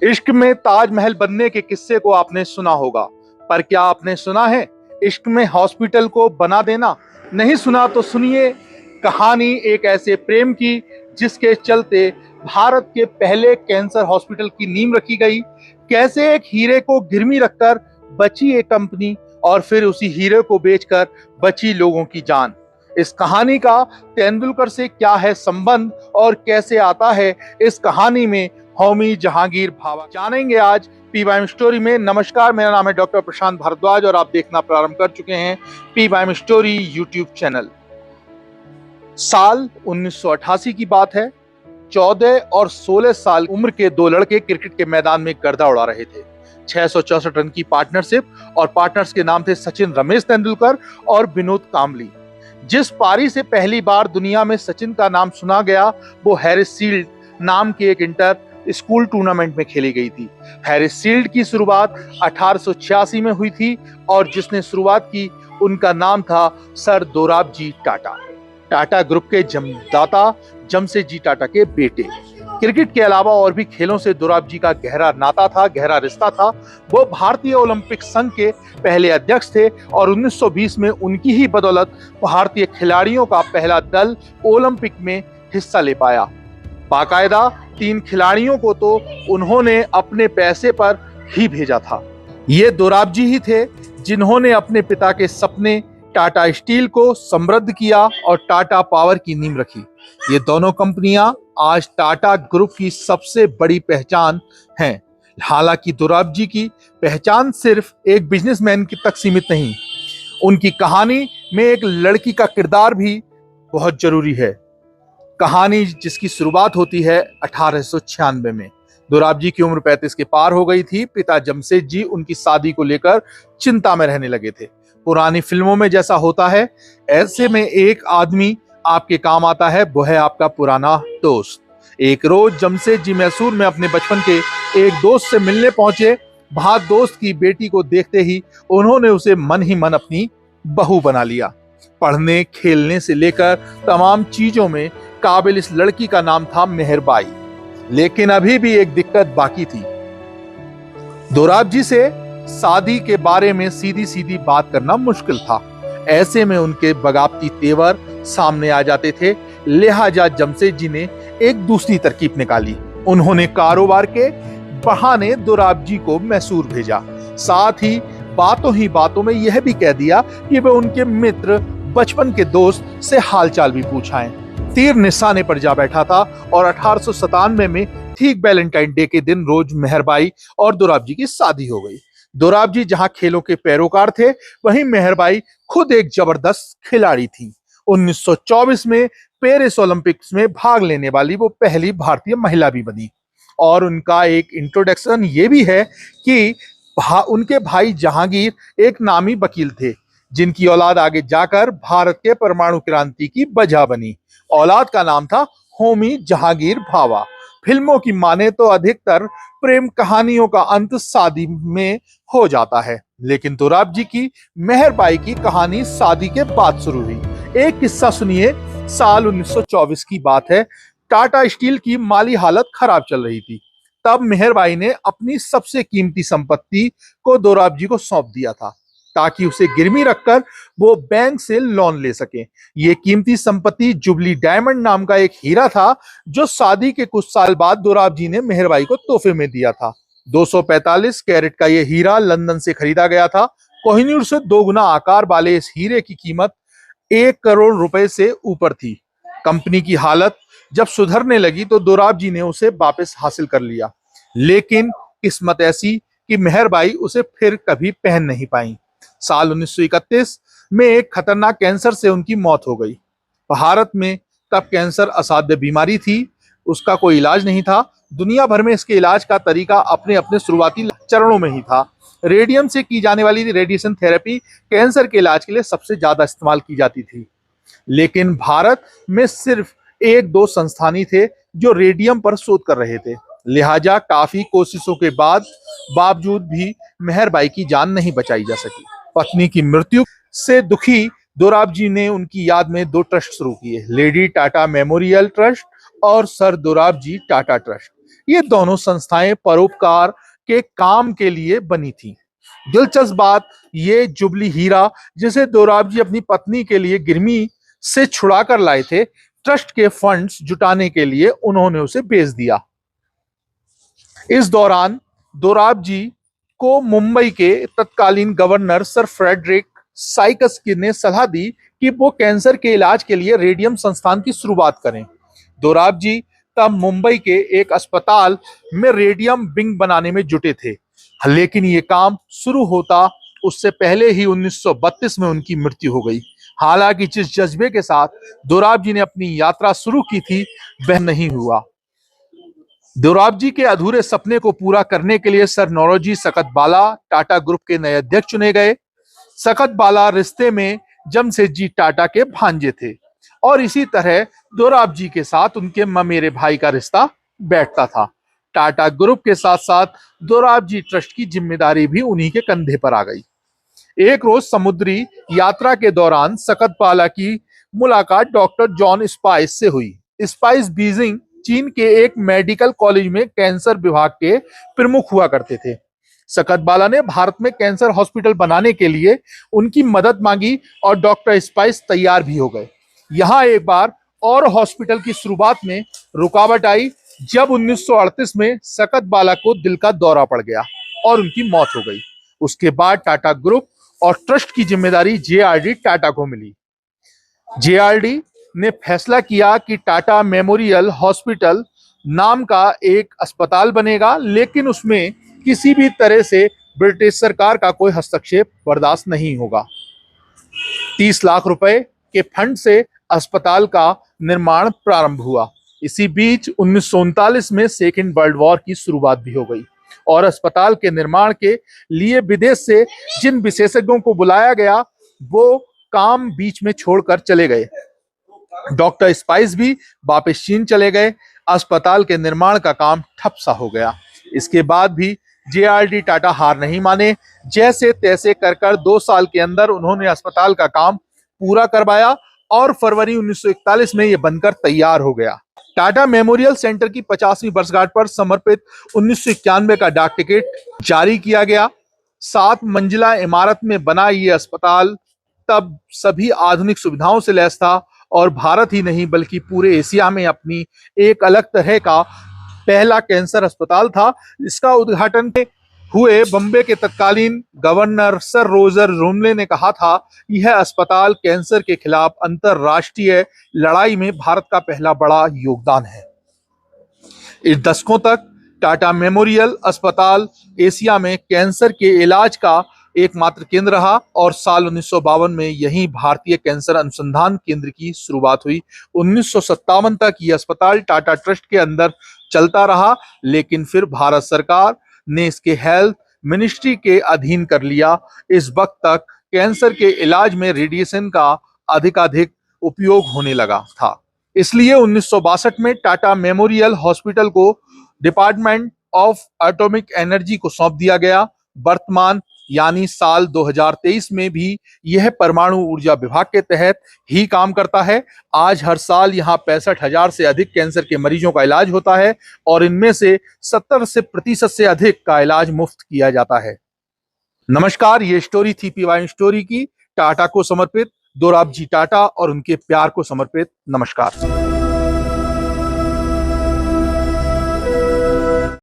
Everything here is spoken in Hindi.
इश्क में ताजमहल बनने के किस्से को आपने सुना होगा, पर क्या आपने सुना है इश्क में हॉस्पिटल को बना देना? नहीं सुना तो सुनिए कहानी एक ऐसे प्रेम की जिसके चलते भारत के पहले कैंसर हॉस्पिटल की नींव रखी गई। कैसे एक हीरे को गिरवी रखकर बची एक कंपनी और फिर उसी हीरे को बेचकर बची लोगों की जान। इस कहानी का तेंदुलकर से क्या है संबंध और कैसे आता है इस कहानी में होमी जहांगीर भाभा, जानेंगे आज पीवाईएम स्टोरी में। नमस्कार, मेरा नाम है डॉक्टर प्रशांत भारद्वाज और आप देखना प्रारंभ कर चुके हैं पीवाईएम स्टोरी यूट्यूब चैनल। साल 1988 की बात है। 14 और 16 साल उम्र के दो लड़के क्रिकेट के मैदान में गर्दा उड़ा रहे थे। 664 रन की पार्टनरशिप और पार्टनर्स के नाम थे सचिन रमेश तेंदुलकर और विनोद कांबली। जिस पारी से पहली बार दुनिया में सचिन का नाम सुना गया वो हैरिस शील्ड नाम के एक इंटर स्कूल टूर्नामेंट में खेली गई थी। हैरिस शील्ड की शुरुआत 1886 में हुई थी और जिसने शुरुआत की उनका नाम था सर दोराबजी टाटा। टाटा ग्रुप के जन्मदाता जमशेदजी टाटा के बेटे। क्रिकेट के अलावा और भी खेलों से दोराबजी का गहरा नाता था, गहरा रिश्ता था। वो भारतीय ओलंपिक संघ के पहले अध्यक्ष थे और 1920 में उनकी ही बदौलत भारतीय खिलाड़ियों का पहला दल ओलंपिक में हिस्सा ले पाया। बाकायदा 3 खिलाड़ियों को तो उन्होंने अपने पैसे पर ही भेजा था। ये दोराबजी ही थे जिन्होंने अपने पिता के सपने टाटा स्टील को समृद्ध किया और टाटा पावर की नींव रखी। ये दोनों कंपनियां आज टाटा ग्रुप की सबसे बड़ी पहचान हैं। हालांकि दोराबजी की पहचान सिर्फ एक बिजनेसमैन की तक सीमित नहीं, उनकी कहानी में एक लड़की का किरदार भी बहुत जरूरी है। कहानी जिसकी शुरुआत होती है 1896 में। दोराबजी की उम्र 35 के पार हो गई थी। पिता जमशेदजी उनकी शादी को लेकर चिंता में रहने लगे थे। पुरानी फिल्मों में जैसा होता है, ऐसे में एक आदमी आपके काम आता है, वो है आपका पुराना दोस्त। एक रोज जमशेदजी मैसूर में अपने बचपन के एक दोस्त से मिलने पहुंचे। वहां दोस्त की बेटी को देखते ही उन्होंने उसे मन ही मन अपनी बहू बना लिया। पढ़ने खेलने से लेकर तमाम चीजों में काबिल इस लड़की का नाम था मेहरबाई। लेकिन अभी भी एक दिक्कत बाकी थी। दोराबजी से शादी के बारे में सीधी सीधी बात करना मुश्किल था। ऐसे में उनके बगावती तेवर सामने आ जाते थे। लिहाजा जमशेदजी ने एक दूसरी तरकीब निकाली। उन्होंने कारोबार के बहाने दोराबजी को मैसूर भेजा। साथ ही बातों में यह भी कह दिया कि वे उनके मित्र बचपन के दोस्त से हालचाल भी पूछाएं। तीर निशाने पर जा बैठा था और 1897 में ठीक वैलेंटाइन डे के दिन रोज मेहरबाई और दोराबजी की शादी हो गई। दोराबजी जहां खेलों के पैरोकार थे, वहीं मेहरबाई खुद एक जबरदस्त खिलाड़ी थी। 1924 में पेरिस ओलंपिक्स में भाग लेने वाली वो पहली भारतीय महिला भी बनी। और उनका एक इंट्रोडक्शन ये भी है कि उनके भाई जहांगीर एक नामी वकील थे जिनकी औलाद आगे जाकर भारत के परमाणु क्रांति की वजह बनी। औलाद का नाम था होमी जहांगीर भाभा। फिल्मों की माने तो अधिकतर प्रेम कहानियों का अंत शादी में हो जाता है, लेकिन दोराबजी की मेहरबाई की कहानी शादी के बाद शुरू हुई। एक किस्सा सुनिए। साल 1924 की बात है। टाटा स्टील की माली हालत खराब चल रही थी। तब मेहरबाई ने अपनी सबसे कीमती संपत्ति को दोराबजी को सौंप दिया था ताकि उसे गिरवी रखकर वो बैंक से लोन ले सके। ये कीमती संपत्ति जुबली डायमंड नाम का एक हीरा था जो शादी के कुछ साल बाद दोराबजी ने मेहरबाई को तोहफे में दिया था। 245 कैरेट का यह हीरा लंदन से खरीदा गया था। कोहिनूर से 2 गुना आकार वाले इस हीरे की कीमत 1 करोड़ रुपए से ऊपर थी। कंपनी की हालत जब सुधरने लगी तो दोराबजी ने उसे वापस हासिल कर लिया, लेकिन किस्मत ऐसी कि मेहरबाई उसे फिर कभी पहन नहीं पाई। साल 1931 में एक खतरनाक कैंसर से उनकी मौत हो गई। भारत में तब कैंसर असाध्य बीमारी थी, उसका कोई इलाज नहीं था। दुनिया भर में इसके इलाज का तरीका अपने अपने शुरुआती चरणों में ही था। रेडियम से की जाने वाली रेडिएशन थेरेपी कैंसर के इलाज के लिए सबसे ज्यादा इस्तेमाल की जाती थी, लेकिन भारत में सिर्फ 1-2 संस्थान ही थे जो रेडियम पर शोध कर रहे थे। लिहाजा काफी कोशिशों के बावजूद भी मेहरबाई की जान नहीं बचाई जा सकी। पत्नी की मृत्यु से दुखी दोराबजी ने उनकी याद में 2 ट्रस्ट शुरू किए, लेडी टाटा मेमोरियल ट्रस्ट और सर दोराबजी टाटा ट्रस्ट। ये दोनों संस्थाएं परोपकार के काम के लिए बनी थी। दिलचस्प बात, ये जुबली हीरा जिसे दोराबजी अपनी पत्नी के लिए गिरमी से छुड़ा कर लाए थे, ट्रस्ट के फंड्स जुटाने के लिए उन्होंने उसे बेच दिया। इस दौरान दोराबजी को मुंबई के तत्कालीन गवर्नर सर फ्रेडरिक साइकस ने सलाह दी कि वो कैंसर के इलाज के लिए रेडियम संस्थान की शुरुआत करें। दोराबजी तब मुंबई के एक अस्पताल में रेडियम विंग बनाने में जुटे थे, लेकिन ये काम शुरू होता उससे पहले ही 1932 में उनकी मृत्यु हो गई। हालांकि जिस जज्बे के साथ दोराबजी ने अपनी यात्रा शुरू की थी वह नहीं हुआ। दोराबजी के अधूरे सपने को पूरा करने के लिए सर नौरोजी सकतबाला टाटा ग्रुप के नए अध्यक्ष चुने गए। सकतबाला रिश्ते में जमशेदजी टाटा के भांजे थे और इसी तरह दोराबजी के साथ उनके ममेरे भाई का रिश्ता बैठता था। टाटा ग्रुप के साथ साथ दोराबजी ट्रस्ट की जिम्मेदारी भी उन्हीं के कंधे पर आ गई। एक रोज समुद्री यात्रा के दौरान सकतबाला की मुलाकात डॉक्टर जॉन स्पाइस से हुई। स्पाइस बीजिंग चीन के एक मेडिकल कॉलेज में कैंसर विभाग के प्रमुख हुआ करते थे। सकतबाला ने भारत में कैंसर हॉस्पिटल बनाने के लिए उनकी मदद मांगी और डॉक्टर स्पाइस तैयार भी हो गए। यहाँ एक बार और हॉस्पिटल की शुरुआत में रुकावट आई जब 1938 में सकतबाला को दिल का दौरा पड़ गया और उनकी मौत हो गई। उसके बाद टाटा ग्रुप और ट्रस्ट की जिम्मेदारी जेआरडी टाटा को मिली। जेआरडी ने फैसला किया कि टाटा मेमोरियल हॉस्पिटल नाम का एक अस्पताल बनेगा, लेकिन उसमें किसी भी तरह से ब्रिटिश सरकार का कोई हस्तक्षेप बर्दाश्त नहीं होगा। 30 लाख रुपए के फंड से अस्पताल का निर्माण प्रारंभ हुआ। इसी बीच 1939 में सेकेंड वर्ल्ड वॉर की शुरुआत भी हो गई और अस्पताल के निर्माण के लिए विदेश से जिन विशेषज्ञों को बुलाया गया वो काम बीच में छोड़कर चले गए। डॉक्टर स्पाइस भी वापस चीन चले गए। अस्पताल के निर्माण का काम ठप सा हो गया। इसके बाद भी जेआरडी टाटा हार नहीं माने। जैसे तैसे कर 2 साल के अंदर उन्होंने अस्पताल का काम पूरा करवाया और फरवरी 1941 में यह बनकर तैयार हो गया। टाटा मेमोरियल सेंटर की 50वीं वर्षगांठ पर समर्पित 1991 का डाक टिकट जारी किया गया। 7 मंजिला इमारत में बना ये अस्पताल तब सभी आधुनिक सुविधाओं से लैस था और भारत ही नहीं बल्कि पूरे एशिया में अपनी एक अलग तरह का पहला कैंसर अस्पताल था। इसका उद्घाटन हुए बम्बे के तत्कालीन गवर्नर सर रोजर रोमले ने कहा था, यह अस्पताल कैंसर के खिलाफ अंतरराष्ट्रीय लड़ाई में भारत का पहला बड़ा योगदान है। इस दशकों तक टाटा मेमोरियल अस्पताल एशिया में कैंसर के इलाज का एकमात्र केंद्र रहा और साल 1952 में यहीं भारतीय कैंसर अनुसंधान केंद्र की शुरुआत हुई। 1957 तक यह अस्पताल टाटा ट्रस्ट के अंदर चलता रहा, लेकिन फिर भारत सरकार ने इसके हेल्थ मिनिस्ट्री के अधीन कर लिया। इस वक्त तक कैंसर के इलाज में रेडिएशन का अधिकाधिक उपयोग होने लगा था। इसलिए 1962 में टाटा मेमोरियल हॉस्पिटल को डिपार्टमेंट ऑफ एटॉमिक एनर्जी को सौंप दिया गया। वर्तमान यानी साल 2023 में भी यह परमाणु ऊर्जा विभाग के तहत ही काम करता है। आज हर साल यहाँ 65,000 से अधिक कैंसर के मरीजों का इलाज होता है और इनमें से 70% से अधिक का इलाज मुफ्त किया जाता है। नमस्कार, ये स्टोरी थी पीवाई स्टोरी की, टाटा को समर्पित, दोराबजी टाटा और उनके प्यार को समर्पित। नमस्कार।